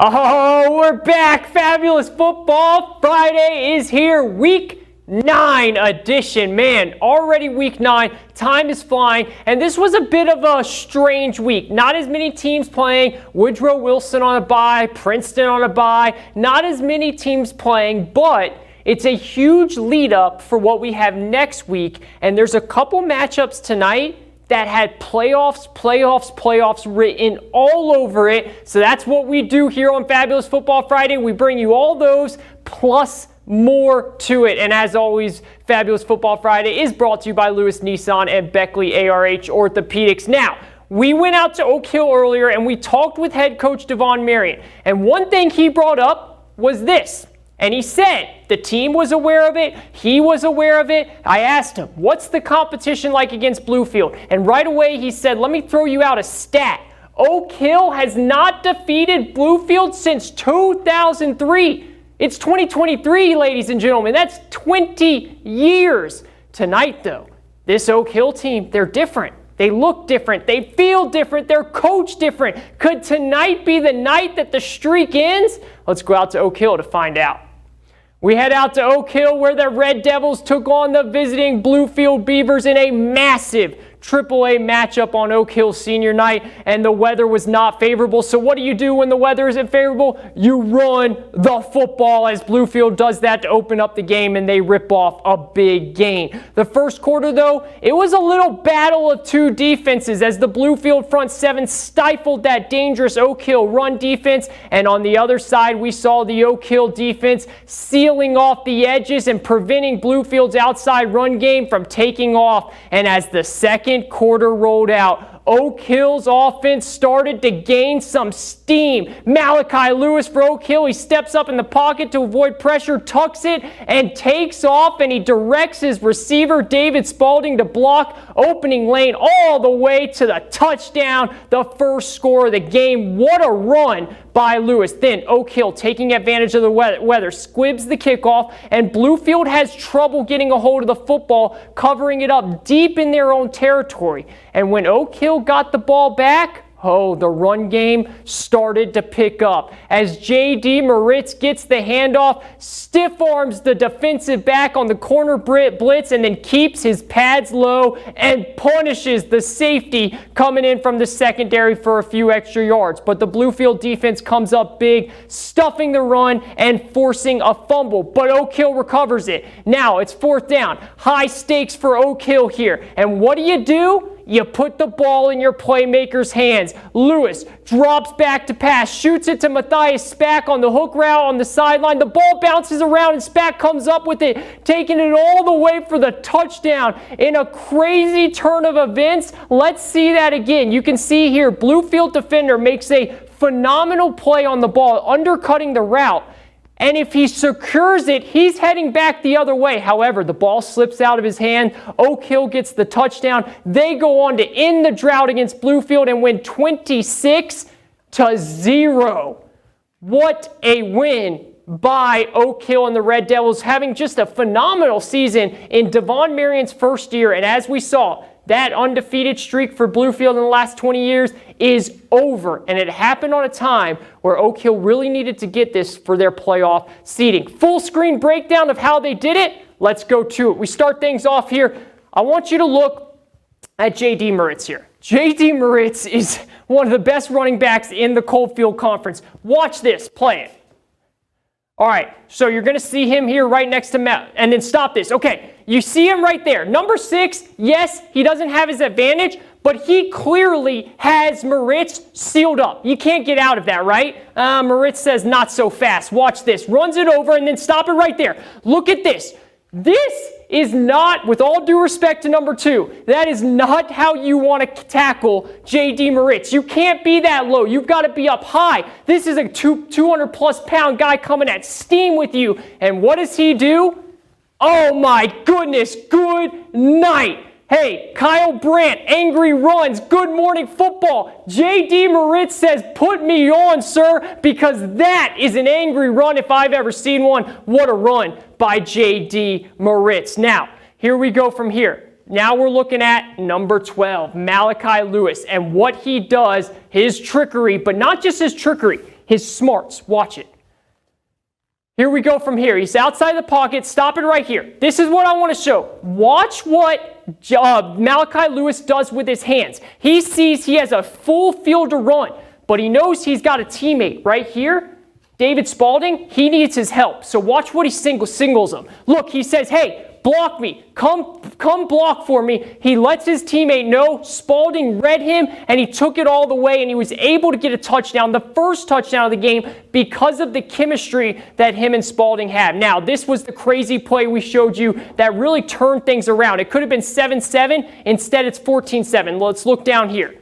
Oh, we're back. Fabulous Football Friday is here. Week 9 edition. Man, already week 9. Time is flying. And this was a bit of a strange week. Not as many teams playing. Woodrow Wilson on a bye. Princeton on a bye. Not as many teams playing, but it's a huge lead up for what we have next week. And there's a couple matchups tonight that had playoffs written all over it. So that's what we do here on Fabulous Football Friday. We bring you all those plus more to it. And as always, Fabulous Football Friday is brought to you by Lewis Nissan and Beckley ARH Orthopedics. Now, we went out to Oak Hill earlier and we talked with head coach Devon Marion. And one thing he brought up was this. And he said the team was aware of it. He was aware of it. I asked him, what's the competition like against Bluefield? And right away he said, let me throw you out a stat. Oak Hill has not defeated Bluefield since 2003. It's 2023, ladies and gentlemen. That's 20 years. Tonight, though, this Oak Hill team, they're different. They look different. They feel different. They're coached different. Could tonight be the night that the streak ends? Let's go out to Oak Hill to find out. We head out to Oak Hill where the Red Devils took on the visiting Bluefield Beavers in a massive AAA matchup on Oak Hill senior night, and the weather was not favorable. So what do you do when the weather isn't favorable? You run the football, as Bluefield does that to open up the game, and they rip off a big gain. The first quarter, though, it was a little battle of two defenses as the Bluefield front seven stifled that dangerous Oak Hill run defense, and on the other side, we saw the Oak Hill defense sealing off the edges and preventing Bluefield's outside run game from taking off. And as the second quarter rolled out, Oak Hill's offense started to gain some steam. Malachi Lewis for Oak Hill. He steps up in the pocket to avoid pressure, tucks it, and takes off, and he directs his receiver, David Spalding, to block, opening lane all the way to the touchdown, the first score of the game. What a run by Lewis. Then Oak Hill, taking advantage of the weather, squibs the kickoff, and Bluefield has trouble getting a hold of the football, covering it up deep in their own territory. And when Oak Hill got the ball back, the run game started to pick up. As J.D. Moritz gets the handoff, stiff arms the defensive back on the corner blitz, and then keeps his pads low and punishes the safety coming in from the secondary for a few extra yards. But the Bluefield defense comes up big, stuffing the run and forcing a fumble. But Oak Hill recovers it. Now it's fourth down. High stakes for Oak Hill here. And what do? You put the ball in your playmaker's hands. Lewis drops back to pass, shoots it to Matthias Spack on the hook route on the sideline. The ball bounces around and Spack comes up with it, taking it all the way for the touchdown in a crazy turn of events. Let's see that again. You can see here, Bluefield defender makes a phenomenal play on the ball, undercutting the route. And if he secures it, he's heading back the other way. However, the ball slips out of his hand. Oak Hill gets the touchdown. They go on to end the drought against Bluefield and win 26-0. What a win by Oak Hill and the Red Devils, having just a phenomenal season in Devon Marion's first year. And as we saw, that undefeated streak for Bluefield in the last 20 years is over. And it happened on a time where Oak Hill really needed to get this for their playoff seeding. Full screen breakdown of how they did it. Let's go to it. We start things off here. I want you to look at J.D. Moritz here. J.D. Moritz is one of the best running backs in the Coldfield Conference. Watch this. Play it. All right, so you're going to see him here right next to Matt. And then stop this. Okay, you see him right there. Number 6, yes, he doesn't have his advantage, but he clearly has Moritz sealed up. You can't get out of that, right? Moritz says not so fast. Watch this. Runs it over and then stop it right there. Look at this. This is not, with all due respect to number 2, that is not how you want to tackle J.D. Moritz. You can't be that low. You've got to be up high. This is a 200-plus pound guy coming at steam with you. And what does he do? Oh, my goodness. Good night. Hey, Kyle Brandt, angry runs, good morning football. J.D. Moritz says, put me on, sir, because that is an angry run if I've ever seen one. What a run by J.D. Moritz. Now, here we go from here. Now we're looking at number 12, Malachi Lewis, and what he does, his trickery, but not just his trickery, his smarts. Watch it. Here we go from here. He's outside the pocket. Stop it right here. This is what I want to show. Watch what Malachi Lewis does with his hands. He sees he has a full field to run, but he knows he's got a teammate right here. David Spalding, he needs his help. So watch what he singles him. Look, he says, hey, block me. Come block for me. He lets his teammate know. Spalding read him, and he took it all the way, and he was able to get a touchdown, the first touchdown of the game, because of the chemistry that him and Spalding had. Now, this was the crazy play we showed you that really turned things around. It could have been 7-7. Instead, it's 14-7. Let's look down here.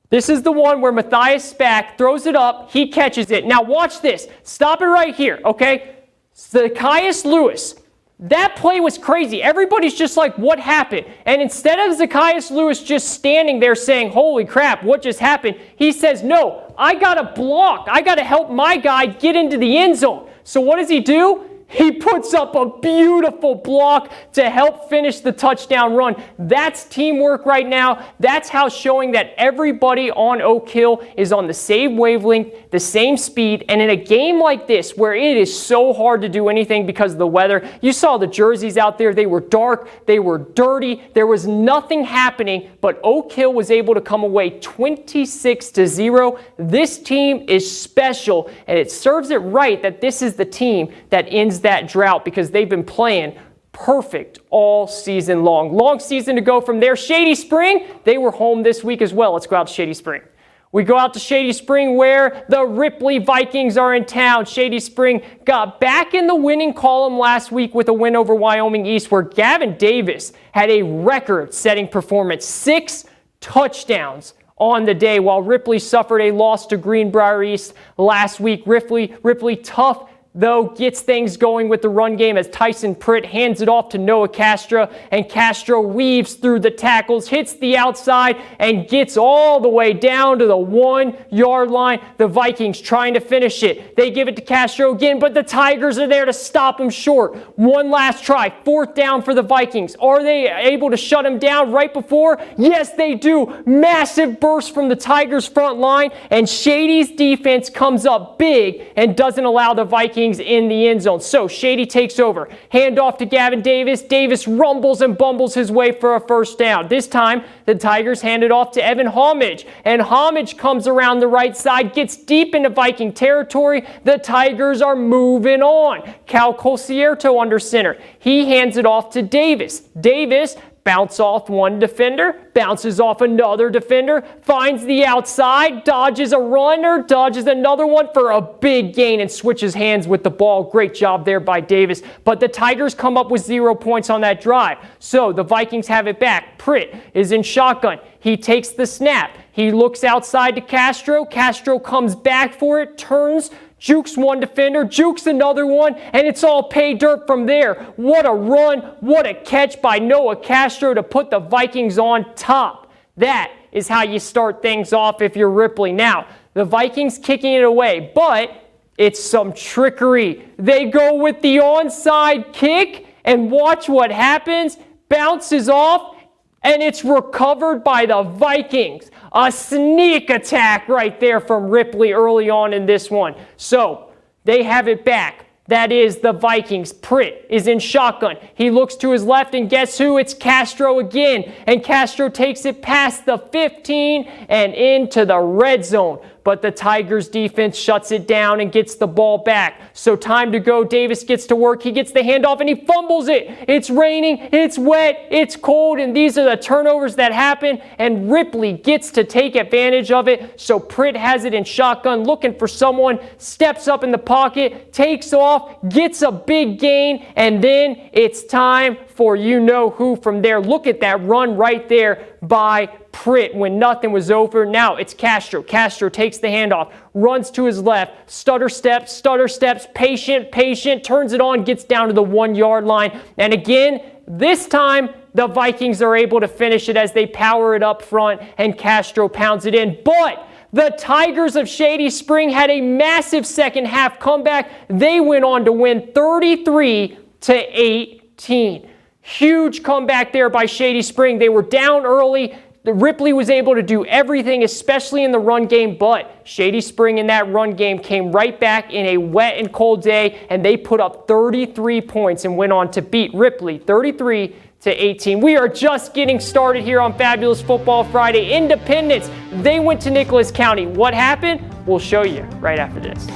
This is the one where Matthias Spack throws it up. He catches it. Now, watch this. Stop it right here, okay? Zacchaeus Lewis. That play was crazy. Everybody's just like, what happened? And instead of Zacchaeus Lewis just standing there saying, holy crap, what just happened? He says, no, I got to block. I got to help my guy get into the end zone. So what does he do? He puts up a beautiful block to help finish the touchdown run. That's teamwork right now. That's how showing that everybody on Oak Hill is on the same wavelength, the same speed. And in a game like this, where it is so hard to do anything because of the weather, you saw the jerseys out there. They were dark. They were dirty. There was nothing happening, but Oak Hill was able to come away 26-0. This team is special, and it serves it right that this is the team that ends that drought, because they've been playing perfect all season long. Long season to go from there. Shady Spring, they were home this week as well. Let's go out to Shady Spring. We go out to Shady Spring where the Ripley Vikings are in town. Shady Spring got back in the winning column last week with a win over Wyoming East, where Gavin Davis had a record-setting performance. 6 touchdowns on the day, while Ripley suffered a loss to Greenbrier East last week. Ripley tough, though, gets things going with the run game as Tyson Pritt hands it off to Noah Castro, and Castro weaves through the tackles, hits the outside, and gets all the way down to the 1-yard line. The Vikings trying to finish it. They give it to Castro again, but the Tigers are there to stop him short. One last try, 4th down for the Vikings. Are they able to shut him down right before? Yes, they do. Massive burst from the Tigers front line, and Shady's defense comes up big and doesn't allow the Vikings in the end zone. So Shady takes over. Hand off to Gavin Davis. Davis rumbles and bumbles his way for a first down. This time, the Tigers hand it off to Evan Homage. And Homage comes around the right side, gets deep into Viking territory. The Tigers are moving on. Cal Colcierto under center. He hands it off to Davis. Davis bounce off one defender, bounces off another defender, finds the outside, dodges a runner, dodges another one for a big gain, and switches hands with the ball. Great job there by Davis. But the Tigers come up with 0 points on that drive. So the Vikings have it back. Pritt is in shotgun. He takes the snap. He looks outside to Castro. Castro comes back for it, turns, jukes one defender, jukes another one, and it's all pay dirt from there. What a run, what a catch by Noah Castro to put the Vikings on top. That is how you start things off if you're Ripley. Now, the Vikings kicking it away, but it's some trickery. They go with the onside kick, and watch what happens. Bounces off, and it's recovered by the Vikings. A sneak attack right there from Ripley early on in this one. So they have it back. That is the Vikings. Pritt is in shotgun. He looks to his left, and guess who? It's Castro again. And Castro takes it past the 15 and into the red zone. But the Tigers defense shuts it down and gets the ball back. So time to go. Davis gets to work. He gets the handoff and he fumbles it. It's raining, it's wet, it's cold, and these are the turnovers that happen. And Ripley gets to take advantage of it. So Pritt has it in shotgun, looking for someone, steps up in the pocket, takes off, gets a big gain, and then it's time for you-know-who from there. Look at that run right there by Pritt when nothing was over. Now it's Castro. Castro takes the handoff, runs to his left, stutter steps, patient, turns it on, gets down to the 1-yard line. And again, this time, the Vikings are able to finish it as they power it up front, and Castro pounds it in. But the Tigers of Shady Spring had a massive second half comeback. They went on to win 33-18. Huge comeback there by Shady Spring. They were down early, Ripley was able to do everything, especially in the run game, but Shady Spring in that run game came right back in a wet and cold day, and they put up 33 points and went on to beat Ripley 33-18. We are just getting started here on Fabulous Football Friday. Independence, they went to Nicholas County. What happened? We'll show you right after this.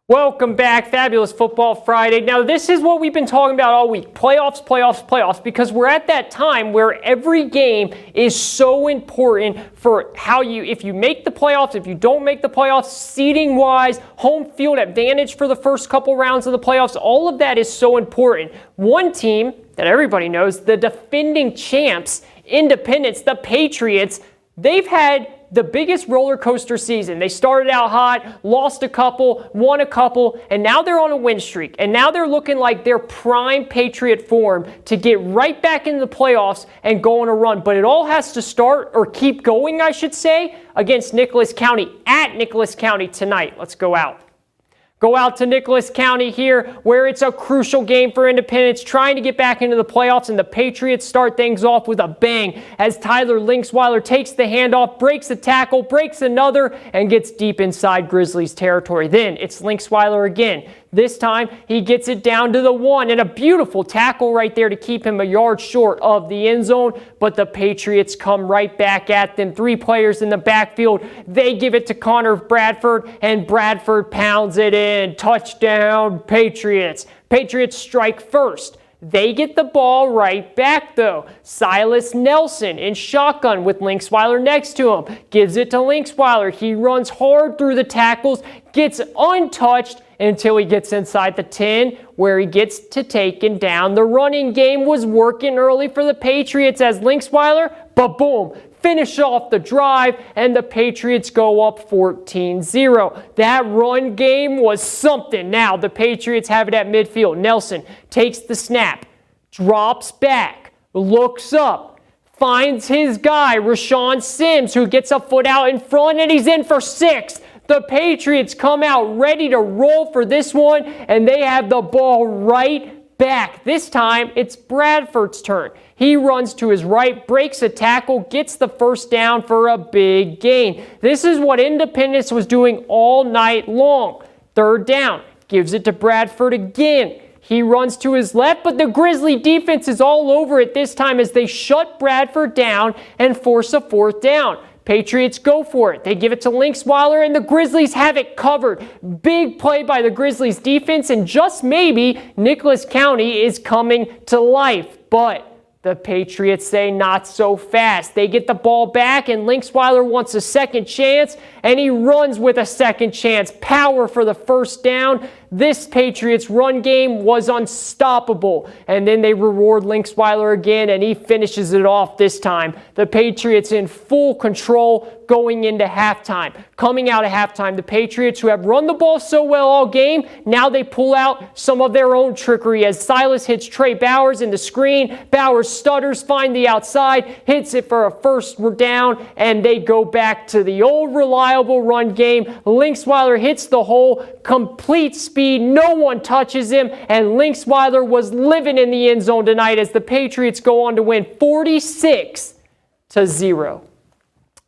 Welcome back, Fabulous Football Friday. Now, this is what we've been talking about all week. Playoffs, playoffs, playoffs, because we're at that time where every game is so important for if you make the playoffs, if you don't make the playoffs, seeding-wise, home field advantage for the first couple rounds of the playoffs, all of that is so important. One team that everybody knows, the defending champs, Independence, the Patriots, they've had the biggest roller coaster season. They started out hot, lost a couple, won a couple, and now they're on a win streak. And now they're looking like their prime Patriot form to get right back into the playoffs and go on a run. But it all has to start, or keep going, I should say, against Nicholas County, at Nicholas County tonight. Let's go out. Go out to Nicholas County here, where it's a crucial game for Independence, trying to get back into the playoffs, and the Patriots start things off with a bang as Tyler Linksweiler takes the handoff, breaks a tackle, breaks another, and gets deep inside Grizzlies territory. Then it's Linksweiler again. This time, he gets it down to the 1, and a beautiful tackle right there to keep him a yard short of the end zone, but the Patriots come right back at them. 3 players in the backfield. They give it to Connor Bradford, and Bradford pounds it in. Touchdown, Patriots. Patriots strike first. They get the ball right back, though. Silas Nelson in shotgun with Linksweiler next to him. Gives it to Linksweiler. He runs hard through the tackles, gets untouched until he gets inside the 10, where he gets to taking down. The running game was working early for the Patriots as Linksweiler, but boom, finish off the drive, and the Patriots go up 14-0. That run game was something. Now the Patriots have it at midfield. Nelson takes the snap, drops back, looks up, finds his guy, Rashawn Sims, who gets a foot out in front, and he's in for 6. The Patriots come out ready to roll for this one, and they have the ball right back. This time, it's Bradford's turn. He runs to his right, breaks a tackle, gets the first down for a big gain. This is what Independence was doing all night long. 3rd down, gives it to Bradford again. He runs to his left, but the Grizzly defense is all over it this time as they shut Bradford down and force a 4th down. Patriots go for it. They give it to Linksweiler, and the Grizzlies have it covered. Big play by the Grizzlies defense, and just maybe Nicholas County is coming to life. But the Patriots say not so fast. They get the ball back, and Linksweiler wants a second chance, and he runs with a second chance. Power for the 1st down. This Patriots run game was unstoppable. And then they reward Linksweiler again, and he finishes it off this time. The Patriots in full control going into halftime. Coming out of halftime, the Patriots, who have run the ball so well all game, now they pull out some of their own trickery as Silas hits Trey Bowers in the screen. Bowers stutters, find the outside, hits it for a 1st down, and they go back to the old reliable run game. Linksweiler hits the hole, complete speed, no one touches him, and Linksweiler was living in the end zone tonight as the Patriots go on to win 46-0.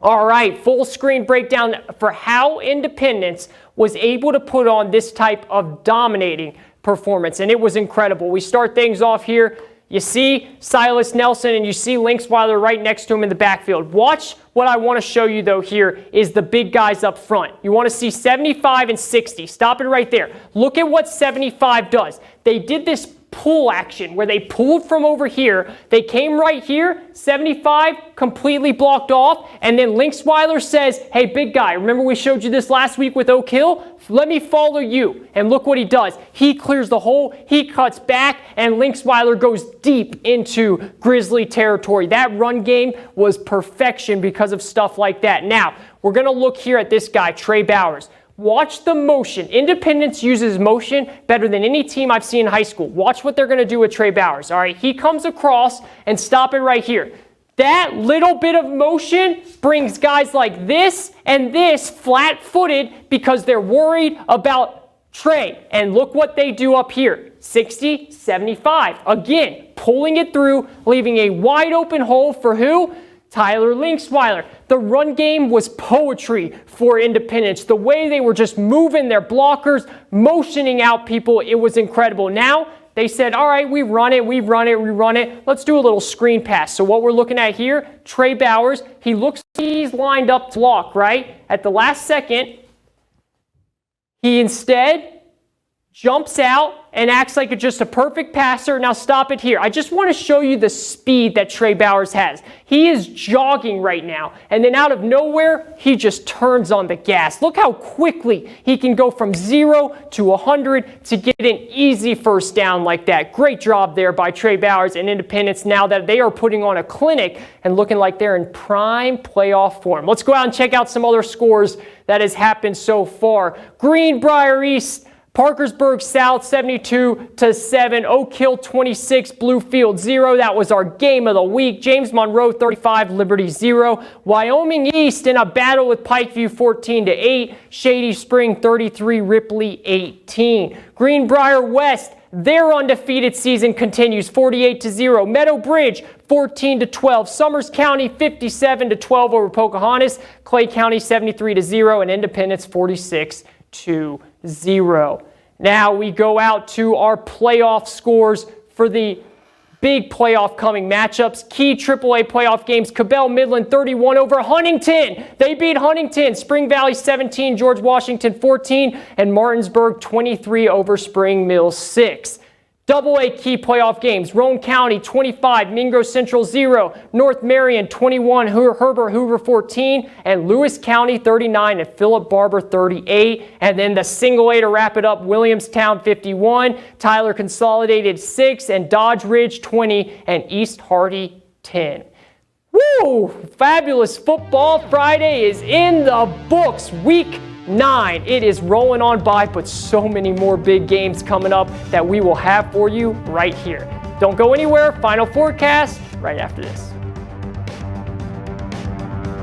All right, full screen breakdown for how Independence was able to put on this type of dominating performance, and it was incredible. We start things off here. You see Silas Nelson, and you see Linksweiler right next to him in the backfield. Watch what I want to show you, though, here is the big guys up front. You want to see 75 and 60. Stop it right there. Look at what 75 does. They did this pull action where they pulled from over here. They came right here. 75 completely blocked off. And then Linksweiler says, hey, big guy, remember we showed you this last week with Oak Hill? Let me follow you. And look what he does. He clears the hole. He cuts back. And Linksweiler goes deep into Grizzly territory. That run game was perfection because of stuff like that. Now, we're going to look here at this guy, Trey Bowers. Watch the motion. Independence uses motion better than any team I've seen in high school. Watch what they're going to do with Trey Bowers. All right, he comes across and stop it right here. That little bit of motion brings guys like this and this flat-footed because they're worried about Trey. And look what they do up here. 60, 75. Again, pulling it through, leaving a wide open hole for who? Tyler Linksweiler. The run game was poetry for Independence. The way they were just moving their blockers, motioning out people, it was incredible. Now, they said, all right, we run it. Let's do a little screen pass. So what we're looking at here, Trey Bowers, he's lined up to block, right? At the last second, he instead jumps out and acts like it's just a perfect passer. Now stop it here. I just want to show you the speed that Trey Bowers has. He is jogging right now, and then out of nowhere, he just turns on the gas. Look how quickly he can go from 0 to 100 to get an easy first down like that. Great job there by Trey Bowers and Independence now that they are putting on a clinic and looking like they're in prime playoff form. Let's go out and check out some other scores that has happened so far. Greenbrier East, Parkersburg South 72-7, Oak Hill 26, Bluefield 0. That was our game of the week. James Monroe 35, Liberty 0. Wyoming East in a battle with Pikeview 14-8. Shady Spring 33, Ripley 18. Greenbrier West, their undefeated season continues 48-0. Meadow Bridge 14-12. Summers County 57-12 over Pocahontas. Clay County 73-0 and Independence 46-0. Now we go out to our playoff scores for the big playoff coming matchups. Key AAA playoff games. Cabell Midland 31 over Huntington. They beat Huntington. Spring Valley 17, George Washington 14, and Martinsburg 23 over Spring Mills 6. AA key playoff games. Roane County 25, Mingo Central 0, North Marion 21, Herbert Hoover 14, and Lewis County 39 and Philip Barber 38. And then the single A to wrap it up, Williamstown 51, Tyler Consolidated 6, and Dodge Ridge 20, and East Hardy 10. Woo! Fabulous Football Friday is in the books. Week 9. It is rolling on by, but so many more big games coming up that we will have for you right here. Don't go anywhere. Final forecast right after this.